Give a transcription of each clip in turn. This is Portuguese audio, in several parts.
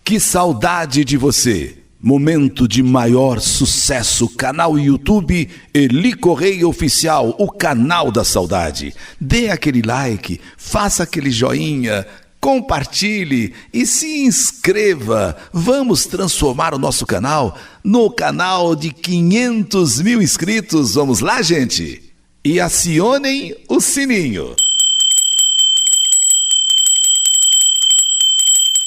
Que saudade de você! Momento de maior sucesso, canal YouTube Eli Correia Oficial, o canal da saudade. Dê aquele like, faça aquele joinha, compartilhe e se inscreva. Vamos transformar o nosso canal no canal de 500 mil inscritos. Vamos lá, gente? E acionem o sininho.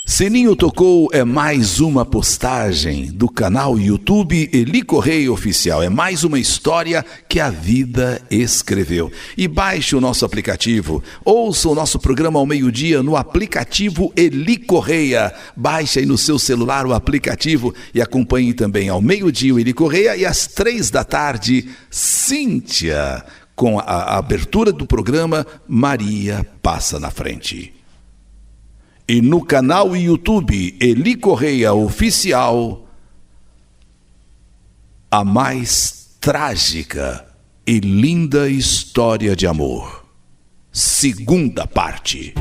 Sininho tocou é mais uma postagem do canal YouTube Eli Correia Oficial. É mais uma história que a vida escreveu. E baixe o nosso aplicativo. Ouça o nosso programa ao meio-dia no aplicativo Eli Correia. Baixe aí no seu celular o aplicativo e acompanhe também ao meio-dia o Eli Correia e às 3 da tarde, Cíntia, com a abertura do programa Maria Passa na Frente. E no canal YouTube Eli Correia Oficial, a mais trágica e linda história de amor. Segunda parte.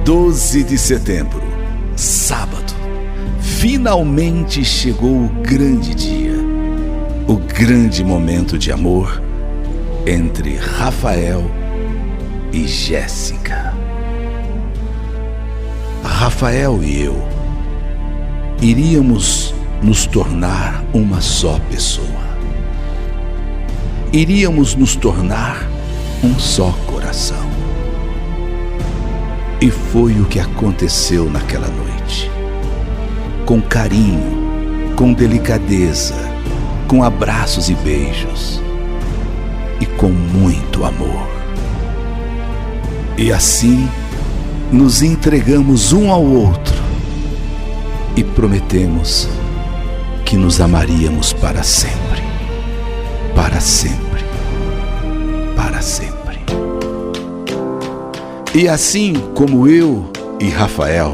12 de setembro, sábado. Finalmente chegou o grande dia. O grande momento de amor entre Rafael e Jéssica. Rafael e eu iríamos nos tornar uma só pessoa. Iríamos nos tornar um só coração. E foi o que aconteceu naquela noite. Com carinho, com delicadeza, com abraços e beijos e com muito amor. E assim nos entregamos um ao outro e prometemos que nos amaríamos para sempre, para sempre, para sempre. E assim como eu e Rafael,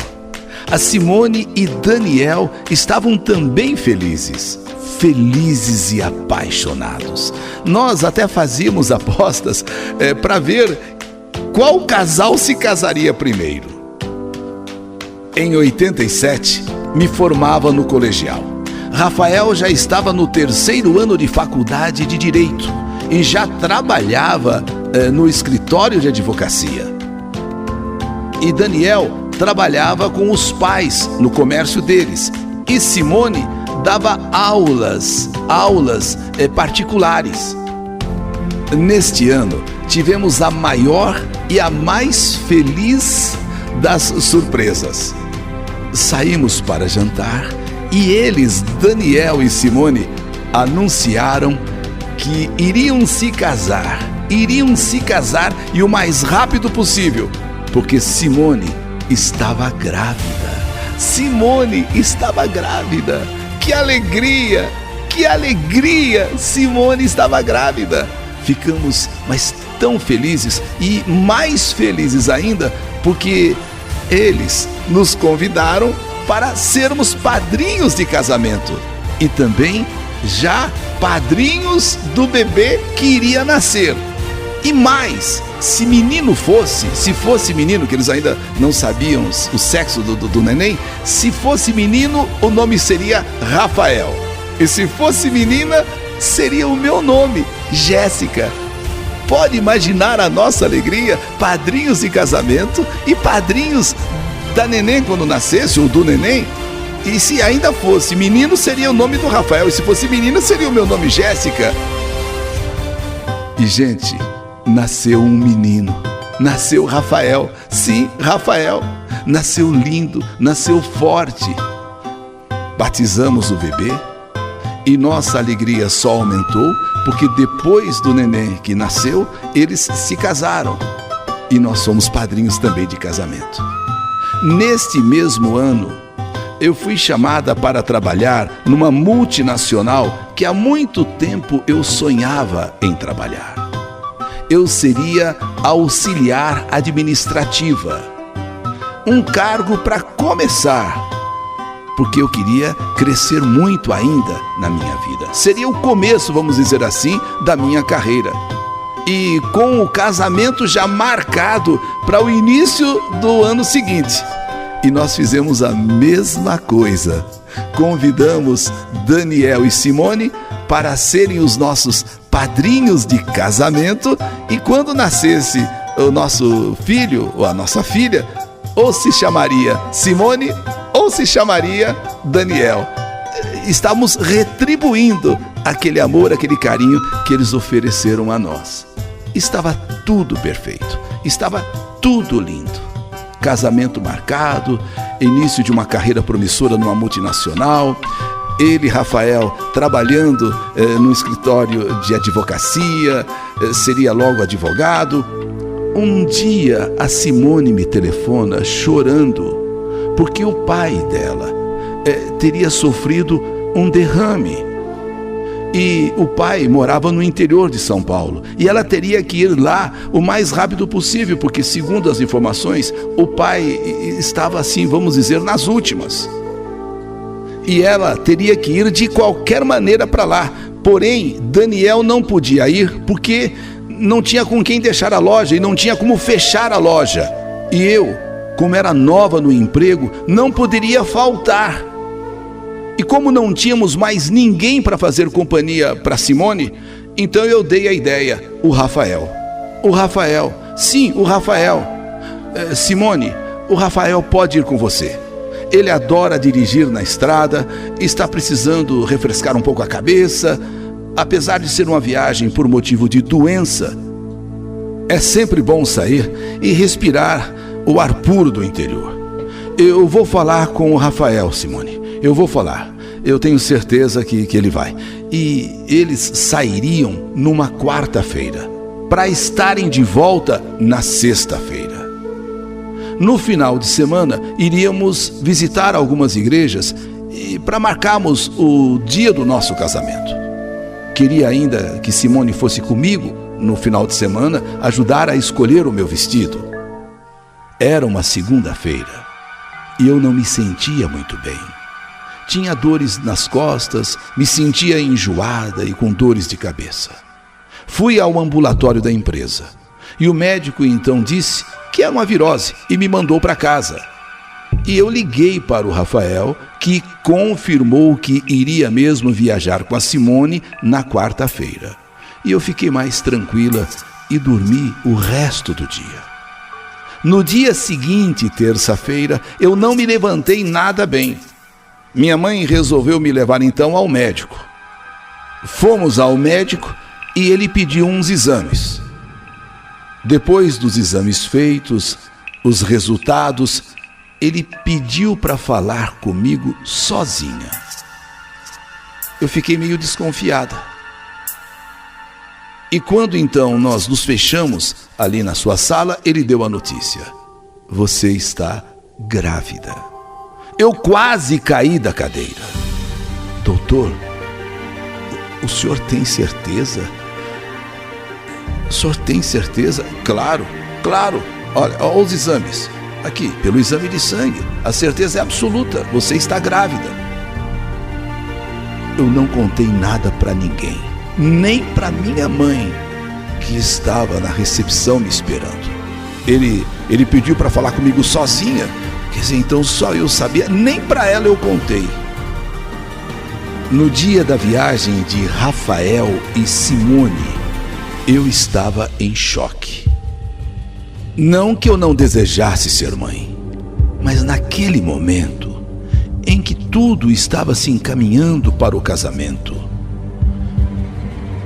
a Simone e Daniel estavam também felizes e apaixonados. Nós até fazíamos apostas para ver qual casal se casaria primeiro. Em 87, me formava no colegial. Rafael já estava no 3º ano de faculdade de Direito e já trabalhava no escritório de advocacia. E Daniel trabalhava com os pais no comércio deles. E Simone dava aulas particulares. Neste ano, tivemos a maior e a mais feliz das surpresas. Saímos para jantar e eles, Daniel e Simone, anunciaram que iriam se casar e o mais rápido possível, porque Simone estava grávida. Que alegria! Simone estava grávida. Ficamos tão felizes e mais felizes ainda porque eles nos convidaram para sermos padrinhos de casamento e também já padrinhos do bebê que iria nascer. E mais, se fosse menino, que eles ainda não sabiam o sexo do neném, se fosse menino, o nome seria Rafael. E se fosse menina, seria o meu nome, Jéssica. Pode imaginar a nossa alegria, padrinhos de casamento e padrinhos da neném quando nascesse, ou do neném. E se ainda fosse menino, seria o nome do Rafael, e se fosse menina, seria o meu nome, Jéssica. E, gente, nasceu um menino, nasceu Rafael. Sim, Rafael, nasceu lindo, nasceu forte. Batizamos o bebê e nossa alegria só aumentou porque depois do neném que nasceu, eles se casaram e nós somos padrinhos também de casamento. Neste mesmo ano, eu fui chamada para trabalhar numa multinacional que há muito tempo eu sonhava em trabalhar. Eu seria auxiliar administrativa, um cargo para começar, porque eu queria crescer muito ainda na minha vida. Seria o começo, vamos dizer assim, da minha carreira. E com o casamento já marcado para o início do ano seguinte. E nós fizemos a mesma coisa. Convidamos Daniel e Simone para serem os nossos padrinhos de casamento, e quando nascesse o nosso filho ou a nossa filha, ou se chamaria Simone ou se chamaria Daniel. Estamos retribuindo aquele amor, aquele carinho que eles ofereceram a nós. Estava tudo perfeito, estava tudo lindo. Casamento marcado, início de uma carreira promissora numa multinacional, ele, Rafael, trabalhando no escritório de advocacia, seria logo advogado. Um dia a Simone me telefona chorando, porque o pai dela teria sofrido um derrame. E o pai morava no interior de São Paulo, e ela teria que ir lá o mais rápido possível, porque, segundo as informações, o pai estava assim, vamos dizer, nas últimas. E ela teria que ir de qualquer maneira para lá. Porém, Daniel não podia ir porque não tinha com quem deixar a loja e não tinha como fechar a loja. E eu, como era nova no emprego, não poderia faltar. E como não tínhamos mais ninguém para fazer companhia para Simone, então eu dei a ideia, o Rafael. Sim, o Rafael. Simone, o Rafael pode ir com você. Ele adora dirigir na estrada, está precisando refrescar um pouco a cabeça. Apesar de ser uma viagem por motivo de doença, é sempre bom sair e respirar o ar puro do interior. Eu vou falar com o Rafael, Simone. Eu vou falar. Eu tenho certeza que ele vai. E eles sairiam numa quarta-feira, para estarem de volta na sexta-feira. No final de semana, iríamos visitar algumas igrejas para marcarmos o dia do nosso casamento. Queria ainda que Simone fosse comigo no final de semana, ajudar a escolher o meu vestido. Era uma segunda-feira e eu não me sentia muito bem. Tinha dores nas costas, me sentia enjoada e com dores de cabeça. Fui ao ambulatório da empresa e o médico então disse que era uma virose e me mandou para casa. E eu liguei para o Rafael, que confirmou que iria mesmo viajar com a Simone na quarta-feira. E eu fiquei mais tranquila e dormi o resto do dia. No dia seguinte, terça-feira, eu não me levantei nada bem. Minha mãe resolveu me levar então ao médico. Fomos ao médico e ele pediu uns exames. Depois dos exames feitos, os resultados, ele pediu para falar comigo sozinha. Eu fiquei meio desconfiada. E quando então nós nos fechamos ali na sua sala, ele deu a notícia: você está grávida. Eu quase caí da cadeira. Doutor, o senhor tem certeza? O senhor tem certeza? Claro. Olha os exames. Aqui, pelo exame de sangue, a certeza é absoluta, você está grávida. Eu não contei nada para ninguém, nem para minha mãe, que estava na recepção me esperando. Ele pediu para falar comigo sozinha, quer dizer, então só eu sabia, nem para ela eu contei. No dia da viagem de Rafael e Simone, eu estava em choque. Não que eu não desejasse ser mãe, mas naquele momento em que tudo estava se encaminhando para o casamento,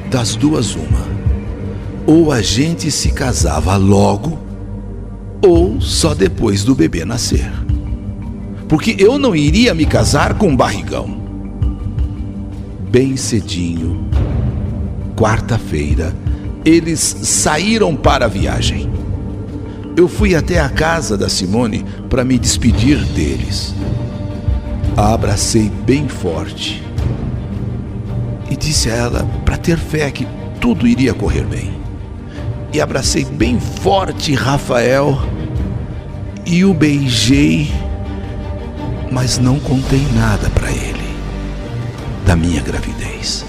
das duas uma: ou a gente se casava logo, ou só depois do bebê nascer. Porque eu não iria me casar com um barrigão. Bem cedinho, quarta-feira, eles saíram para a viagem. Eu fui até a casa da Simone para me despedir deles. A abracei bem forte e disse a ela para ter fé que tudo iria correr bem. E abracei bem forte Rafael e o beijei, mas não contei nada para ele da minha gravidez.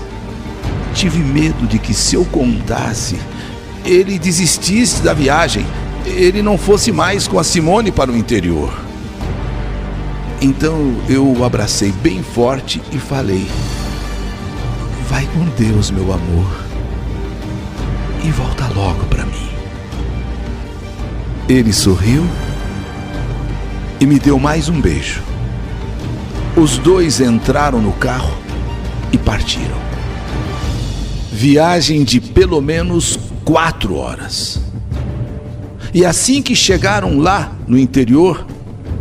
Tive medo de que, se eu contasse, ele desistisse da viagem, ele não fosse mais com a Simone para o interior. Então eu o abracei bem forte e falei: vai com Deus, meu amor, e volta logo para mim. Ele sorriu e me deu mais um beijo. Os dois entraram no carro e partiram. Viagem de pelo menos 4 horas. E assim que chegaram lá no interior,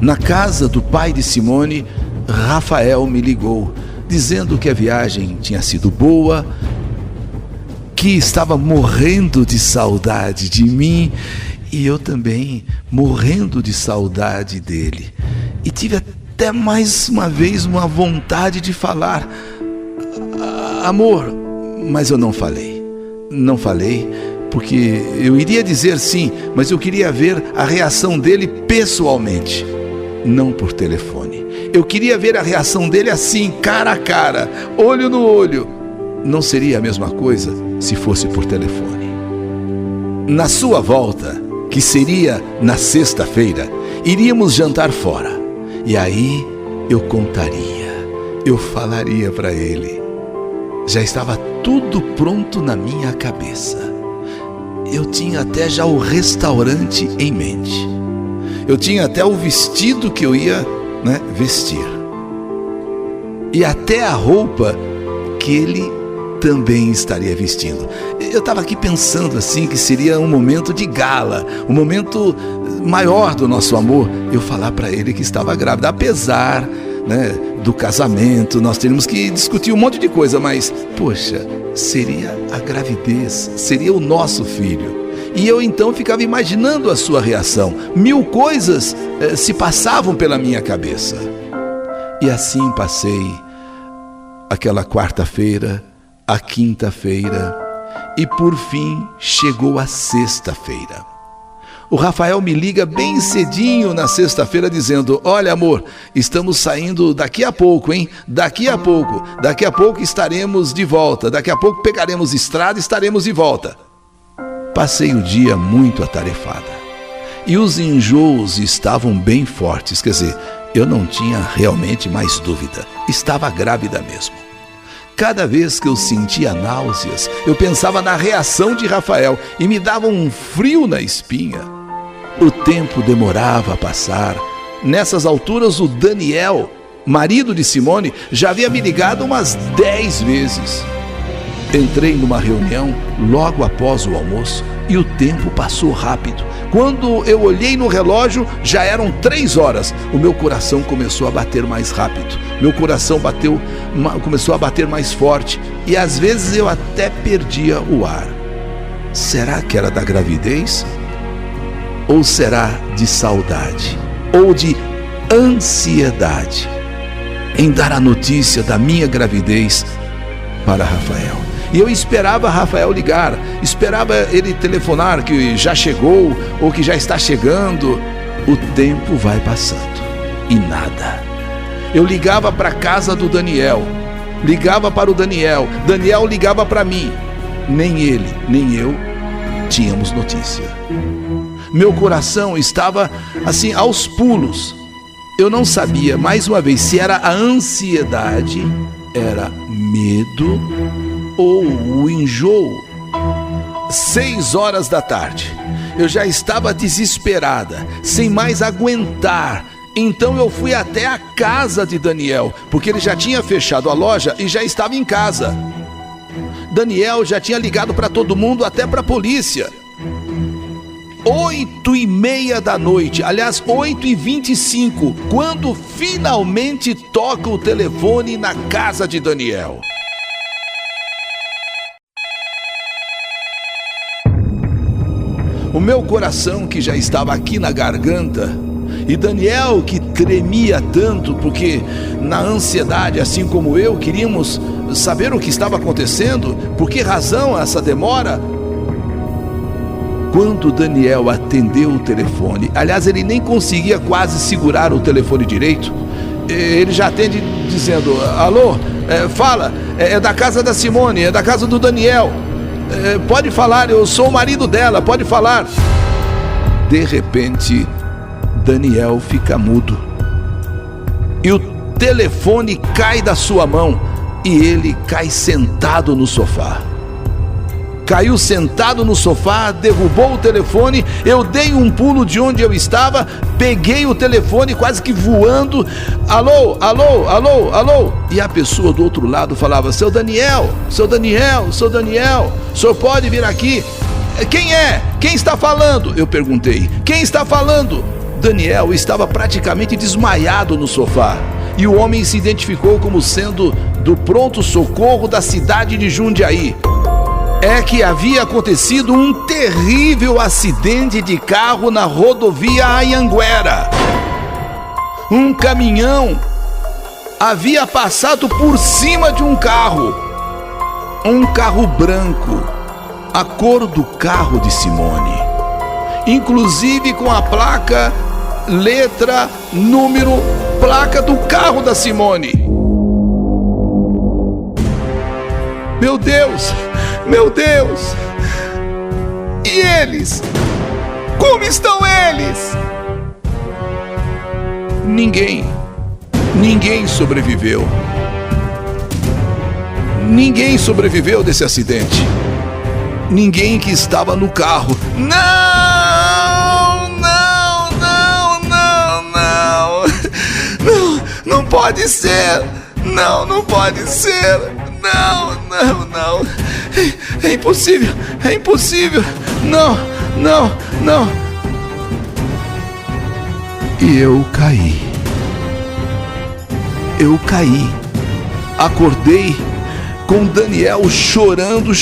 na casa do pai de Simone, Rafael me ligou, dizendo que a viagem tinha sido boa, que estava morrendo de saudade de mim e eu também morrendo de saudade dele. E tive até mais uma vez uma vontade de falar: amor, mas eu não falei. Não falei porque eu iria dizer sim, mas eu queria ver a reação dele pessoalmente, não por telefone. Eu queria ver a reação dele assim, cara a cara, olho no olho. Não seria a mesma coisa se fosse por telefone. Na sua volta, que seria na sexta-feira, iríamos jantar fora. E aí eu contaria, eu falaria para ele. Já estava tudo pronto na minha cabeça. Eu tinha até já o restaurante em mente. Eu tinha até o vestido que eu ia, vestir. E até a roupa que ele também estaria vestindo. Eu estava aqui pensando assim que seria um momento de gala, um momento maior do nosso amor, eu falar para ele que estava grávida, apesar do casamento, nós teríamos que discutir um monte de coisa, mas, poxa, seria a gravidez, seria o nosso filho. E eu então ficava imaginando a sua reação. 1000 coisas se passavam pela minha cabeça. E assim passei aquela quarta-feira, a quinta-feira, e por fim chegou a sexta-feira. O Rafael me liga bem cedinho na sexta-feira dizendo: olha, amor, estamos saindo daqui a pouco, hein? Daqui a pouco estaremos de volta, daqui a pouco pegaremos estrada e estaremos de volta. Passei o dia muito atarefada e os enjoos estavam bem fortes, quer dizer, eu não tinha realmente mais dúvida, estava grávida mesmo. Cada vez que eu sentia náuseas, eu pensava na reação de Rafael e me dava um frio na espinha. O tempo demorava a passar. Nessas alturas, o Daniel, marido de Simone, já havia me ligado umas 10 vezes. Entrei numa reunião logo após o almoço e o tempo passou rápido. Quando eu olhei no relógio, já eram 3 horas. O meu coração começou a bater mais rápido. Meu coração começou a bater mais forte e às vezes eu até perdia o ar. Será que era da gravidez? Ou será de saudade? Ou de ansiedade em dar a notícia da minha gravidez para Rafael? E eu esperava Rafael ligar, esperava ele telefonar que já chegou ou que já está chegando. O tempo vai passando e nada. Eu ligava para a casa do Daniel, ligava para o Daniel ligava para mim. Nem ele, nem eu tínhamos notícia. Meu coração estava assim aos pulos. Eu não sabia, mais uma vez, se era a ansiedade, era medo ou o enjoo. 6 horas da tarde. Eu já estava desesperada, sem mais aguentar. Então eu fui até a casa de Daniel, porque ele já tinha fechado a loja e já estava em casa. Daniel já tinha ligado para todo mundo, até para a polícia. 8h30 da noite, aliás, 8h25, quando finalmente toca o telefone na casa de Daniel. O meu coração, que já estava aqui na garganta, e Daniel, que tremia tanto, porque na ansiedade, assim como eu, queríamos saber o que estava acontecendo, por que razão essa demora. Quando Daniel atendeu o telefone, aliás, ele nem conseguia quase segurar o telefone direito, ele já atende dizendo: alô, fala, é da casa da Simone, é da casa do Daniel, pode falar, eu sou o marido dela, pode falar. De repente, Daniel fica mudo. e o telefone cai da sua mão e ele cai sentado no sofá. Caiu sentado no sofá, derrubou o telefone, eu dei um pulo de onde eu estava, peguei o telefone quase que voando, alô, alô, alô, alô, e a pessoa do outro lado falava, seu Daniel, o senhor pode vir aqui? Quem é? Quem está falando? Eu perguntei, quem está falando? Daniel estava praticamente desmaiado no sofá, e o homem se identificou como sendo do pronto-socorro da cidade de Jundiaí. É que havia acontecido um terrível acidente de carro na rodovia Anhanguera. Um caminhão havia passado por cima de um carro branco, a cor do carro de Simone, inclusive com a placa, letra, número, placa do carro da Simone. Meu Deus! Meu Deus! E eles? Como estão eles? Ninguém sobreviveu. Ninguém sobreviveu desse acidente. Ninguém que estava no carro. Não pode ser. Não pode ser. Não. É impossível. Não. E eu caí. Acordei com Daniel chorando,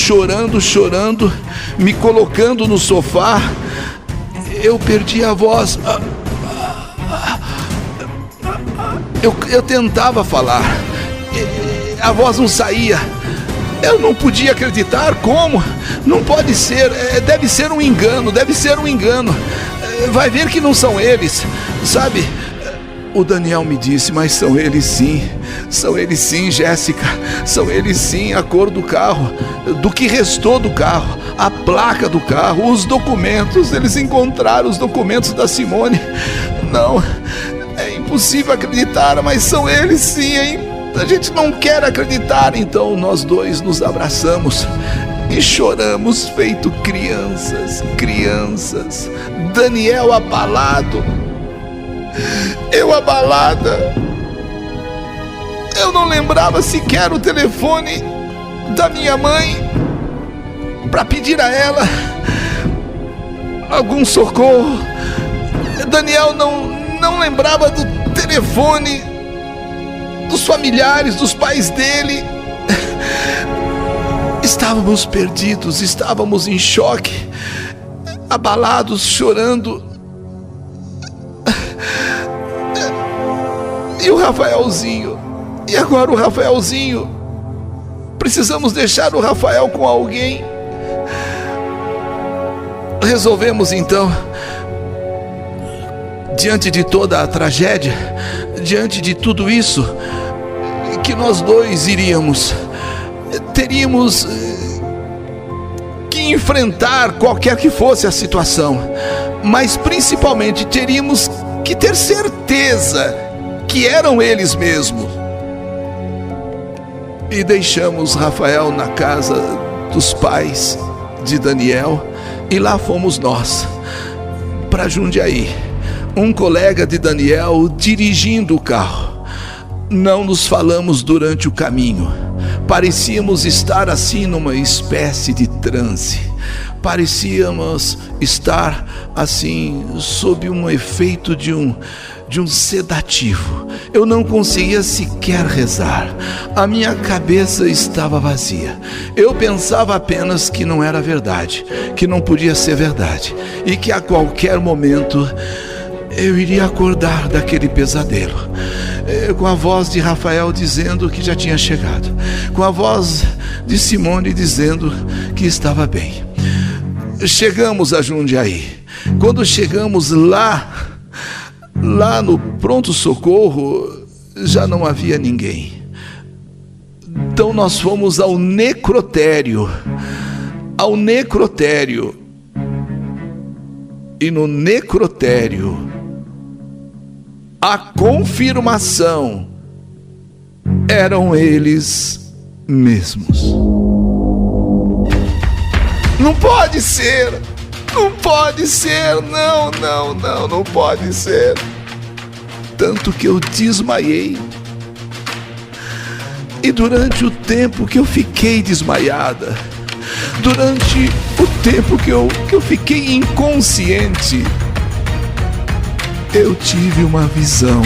me colocando no sofá. Eu perdi a voz. Eu tentava falar. A voz não saía. Eu não podia acreditar. Como? Não pode ser. Deve ser um engano. Vai ver que não são eles. Sabe? O Daniel me disse, mas são eles sim. São eles sim, Jéssica. São eles sim, a cor do carro, do que restou do carro, a placa do carro, os documentos. Eles encontraram os documentos da Simone. Não, é impossível acreditar, mas são eles sim, hein? A gente não quer acreditar, então nós dois nos abraçamos e choramos feito crianças. Daniel abalado, eu abalada. Eu não lembrava sequer o telefone da minha mãe para pedir a ela algum socorro. Daniel não lembrava do telefone dos familiares, dos pais dele. Estávamos perdidos, estávamos em choque, abalados, chorando. E o Rafaelzinho? E agora o Rafaelzinho? Precisamos deixar o Rafael com alguém. Resolvemos então, diante de toda a tragédia, diante de tudo isso, que nós dois teríamos que enfrentar qualquer que fosse a situação, mas principalmente teríamos que ter certeza que eram eles mesmos. E deixamos Rafael na casa dos pais de Daniel e lá fomos nós para Jundiaí. Um colega de Daniel dirigindo o carro. Não nos falamos durante o caminho. Parecíamos estar assim numa espécie de transe. Parecíamos estar assim sob um efeito de um sedativo. Eu não conseguia sequer rezar. A minha cabeça estava vazia. Eu pensava apenas que não era verdade, que não podia ser verdade, e que a qualquer momento eu iria acordar daquele pesadelo, com a voz de Rafael dizendo que já tinha chegado, com a voz de Simone dizendo que estava bem. Chegamos a Jundiaí. Quando chegamos lá no pronto-socorro, já não havia ninguém. Então nós fomos ao necrotério. E no necrotério a confirmação eram eles mesmos. Não pode ser! Não pode ser! Não pode ser! Tanto que eu desmaiei. E durante o tempo que eu fiquei desmaiada, durante o tempo que eu fiquei inconsciente, eu tive uma visão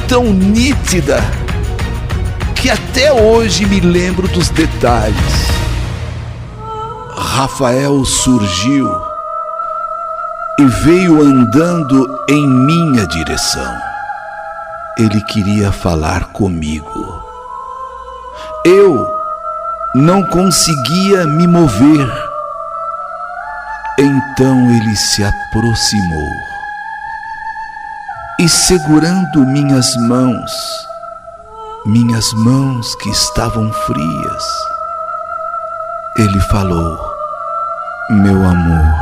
tão nítida que até hoje me lembro dos detalhes. Rafael surgiu e veio andando em minha direção. Ele queria falar comigo. Eu não conseguia me mover. Então ele se aproximou e, segurando minhas mãos que estavam frias, ele falou: meu amor,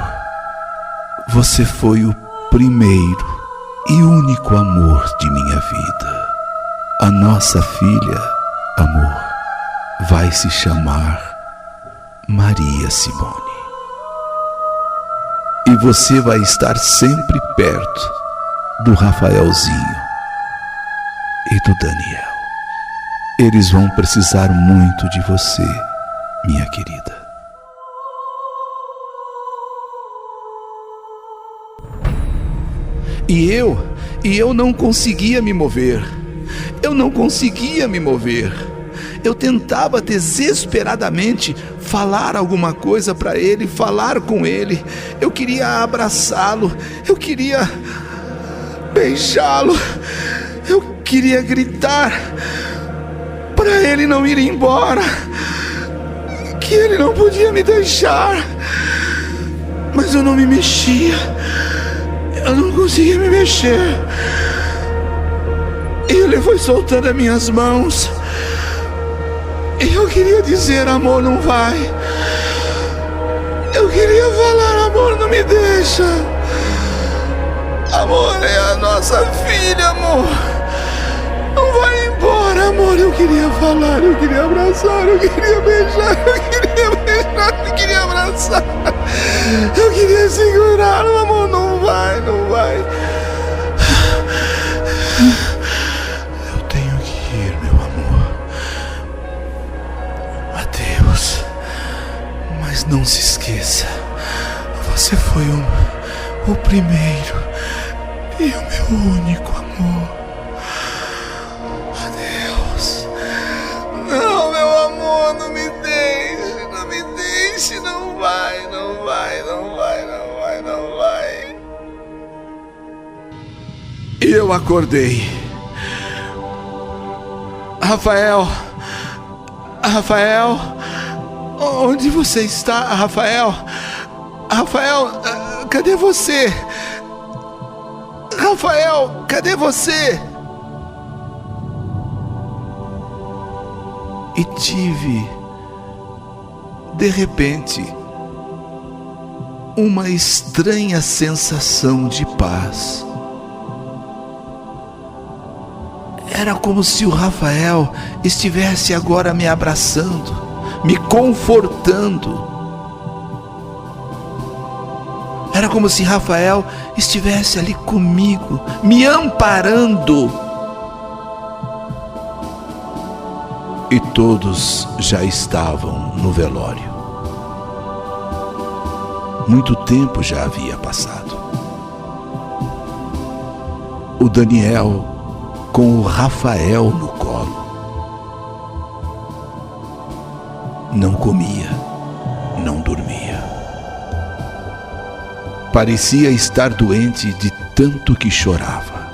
você foi o primeiro e único amor de minha vida. A nossa filha, amor, vai se chamar Maria Simone. E você vai estar sempre perto do Rafaelzinho e do Daniel. Eles vão precisar muito de você, minha querida. E eu não conseguia me mover. Eu tentava desesperadamente falar alguma coisa para ele, falar com ele. Eu queria abraçá-lo, eu queria beijá-lo, eu queria gritar para ele não ir embora, que ele não podia me deixar. Mas eu não me mexia. Eu não conseguia me mexer. E ele foi soltando as minhas mãos. E eu queria dizer: amor, não vai. Eu queria falar: amor, não me deixa. Amor, é a nossa filha, amor. Não vai embora, amor. Eu queria falar, eu queria abraçar, eu queria beijar, eu queria abraçar. Eu queria segurá-lo, amor. Não vai. Eu tenho que ir, meu amor. Adeus. Mas não se esqueça, você foi o primeiro e o meu único amor. Adeus. Não, meu amor, não me deixe, não vai. E eu acordei. Rafael, onde você está, Rafael? Rafael, cadê você? Rafael, cadê você? E tive, de repente, uma estranha sensação de paz. Era como se o Rafael estivesse agora me abraçando, me confortando. Era como se Rafael estivesse ali comigo, me amparando. E todos já estavam no velório. Muito tempo já havia passado. O Daniel com o Rafael no colo. Não comia, não dormia. Parecia estar doente de tanto que chorava.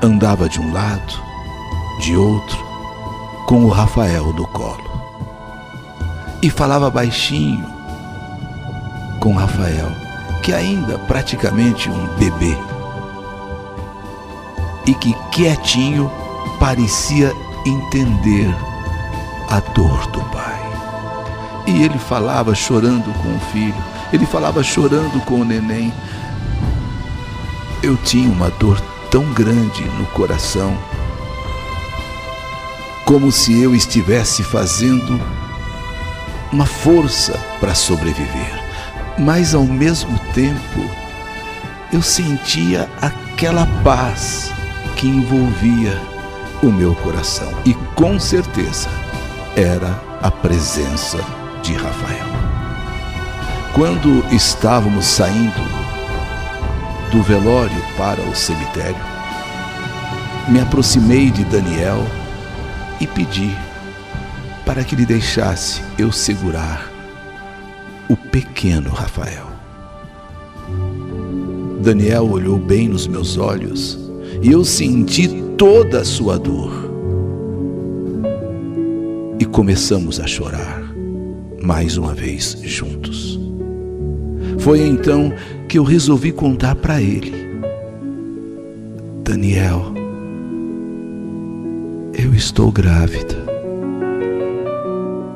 Andava de um lado, de outro, com o Rafael no colo. E falava baixinho com o Rafael, que ainda praticamente um bebê. E que quietinho parecia entender a dor do pai. E ele falava chorando com o filho, ele falava chorando com o neném. eu tinha uma dor tão grande no coração, como se eu estivesse fazendo uma força para sobreviver, mas ao mesmo tempo eu sentia aquela paz que envolvia o meu coração, e com certeza era a presença de Rafael. Quando estávamos saindo do velório para o cemitério, me aproximei de Daniel e pedi para que lhe deixasse eu segurar o pequeno Rafael. Daniel olhou bem nos meus olhos e eu senti toda a sua dor. E começamos a chorar mais uma vez juntos. Foi então que eu resolvi contar para ele: Daniel, eu estou grávida.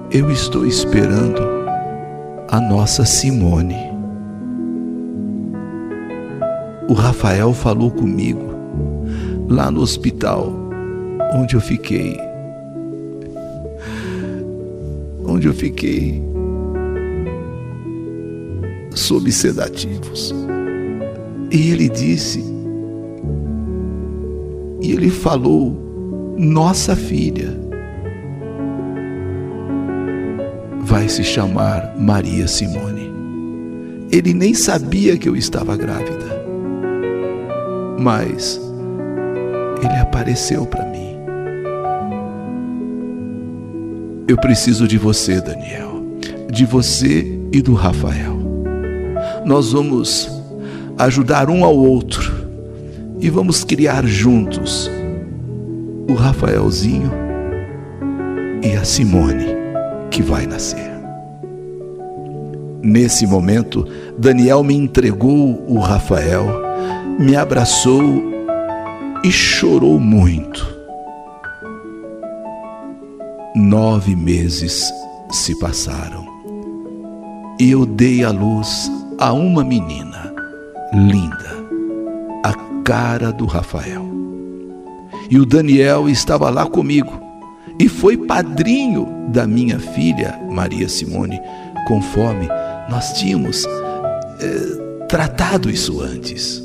Eu estou esperando a nossa Simone. O Rafael falou comigo lá no hospital onde eu fiquei sob sedativos. E ele disse, e ele falou: nossa filha vai se chamar Maria Simone. Ele nem sabia que eu estava grávida, mas ele apareceu para mim. Eu preciso de você, Daniel, de você e do Rafael. Nós vamos ajudar um ao outro e vamos criar juntos o Rafaelzinho e a Simone que vai nascer. Nesse momento, Daniel me entregou o Rafael, me abraçou e chorou muito. 9 meses se passaram e eu dei à luz a uma menina linda, a cara do Rafael. E o Daniel estava lá comigo e foi padrinho da minha filha Maria Simone, conforme nós tínhamos tratado isso antes.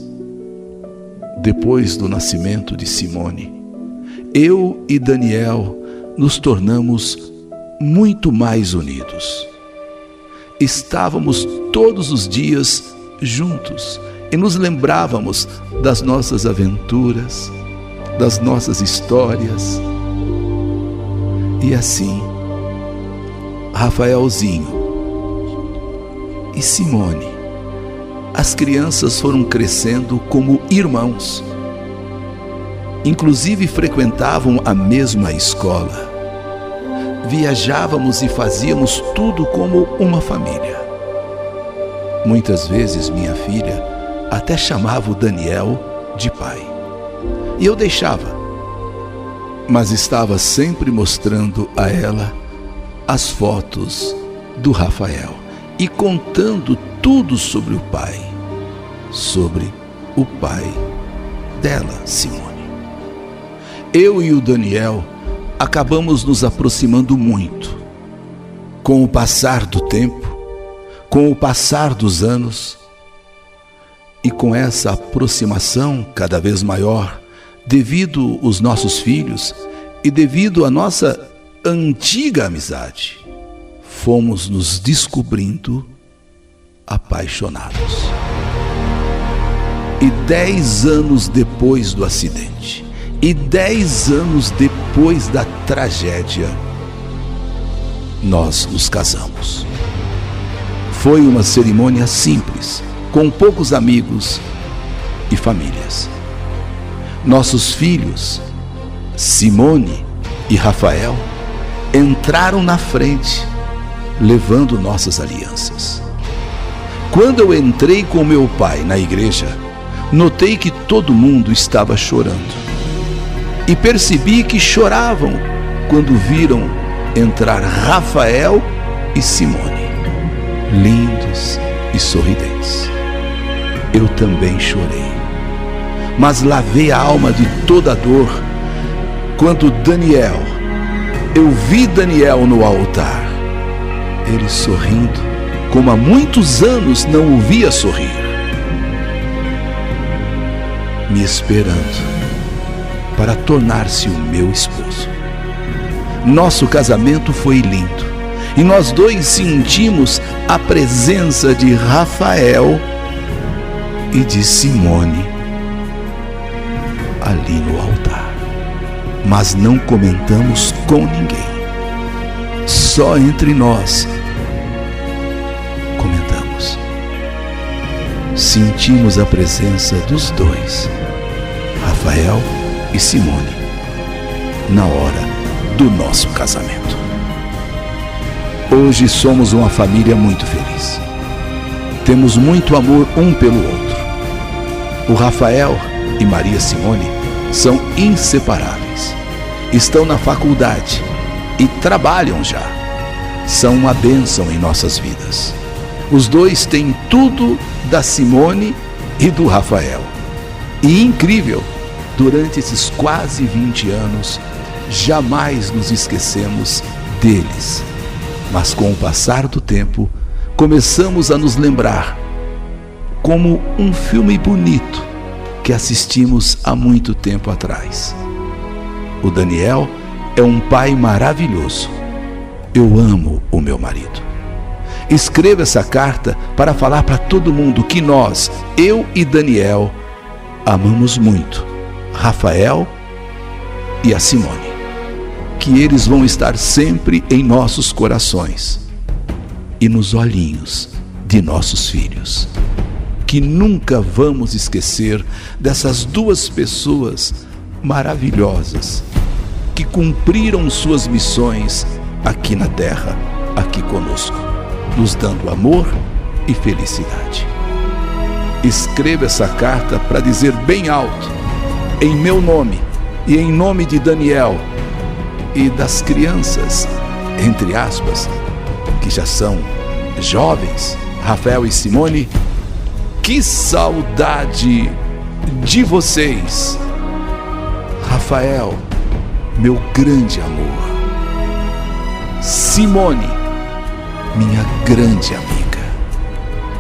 Depois do nascimento de Simone, eu e Daniel nos tornamos muito mais unidos. Estávamos todos os dias juntos e nos lembrávamos das nossas aventuras, das nossas histórias. E assim, Rafaelzinho e Simone, as crianças foram crescendo como irmãos. Inclusive frequentavam a mesma escola. Viajávamos e fazíamos tudo como uma família. Muitas vezes minha filha até chamava o Daniel de pai. E eu deixava, mas estava sempre mostrando a ela as fotos do Rafael e contando tudo sobre o pai dela, Simone. Eu e o Daniel acabamos nos aproximando muito. Com o passar do tempo, com o passar dos anos, e com essa aproximação cada vez maior, devido aos nossos filhos e devido à nossa antiga amizade, fomos nos descobrindo apaixonados. E 10 anos depois do acidente, e 10 anos depois da tragédia, nós nos casamos. Foi uma cerimônia simples, com poucos amigos e famílias. Nossos filhos, Simone e Rafael, entraram na frente, levando nossas alianças. Quando eu entrei com meu pai na igreja, notei que todo mundo estava chorando. E percebi que choravam quando viram entrar Rafael e Simone, lindos e sorridentes. Eu também chorei mas lavei a alma de toda dor quando eu vi Daniel no altar, ele sorrindo, como há muitos anos não o via sorrir, me esperando para tornar-se o meu esposo. Nosso casamento foi lindo e nós dois sentimos a presença de Rafael e de Simone ali no altar. Mas não comentamos com ninguém. Só entre nós comentamos. Sentimos a presença dos dois, Rafael e Simone, na hora do nosso casamento. Hoje somos uma família muito feliz. Temos muito amor um pelo outro. O Rafael e Maria Simone são inseparáveis. Estão na faculdade e trabalham já. São uma bênção em nossas vidas. Os dois têm tudo da Simone e do Rafael. E incrível, durante esses quase 20 anos, jamais nos esquecemos deles. Mas com o passar do tempo, começamos a nos lembrar, como um filme bonito que assistimos há muito tempo atrás. O Daniel é um pai maravilhoso. Eu amo o meu marido. Escreva essa carta para falar para todo mundo que nós, eu e Daniel, amamos muito Rafael e a Simone. Que eles vão estar sempre em nossos corações e nos olhinhos de nossos filhos. Que nunca vamos esquecer dessas duas pessoas maravilhosas que cumpriram suas missões aqui na terra, aqui conosco, nos dando amor e felicidade. Escreva essa carta para dizer bem alto, em meu nome e em nome de Daniel e das crianças, entre aspas, que já são jovens, Rafael e Simone, que saudade de vocês. Rafael, meu grande amor. Simone, minha grande amiga.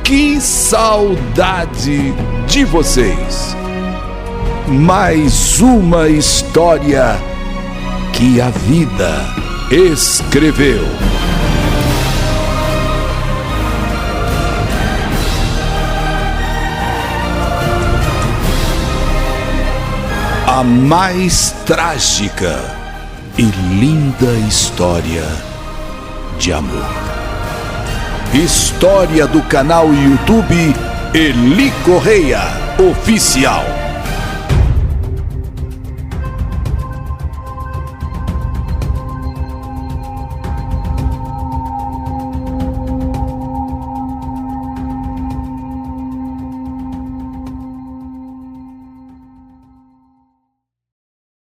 Que saudade de vocês. Mais uma história que a vida escreveu. A mais trágica e linda história de amor. História do canal YouTube Eli Correia Oficial.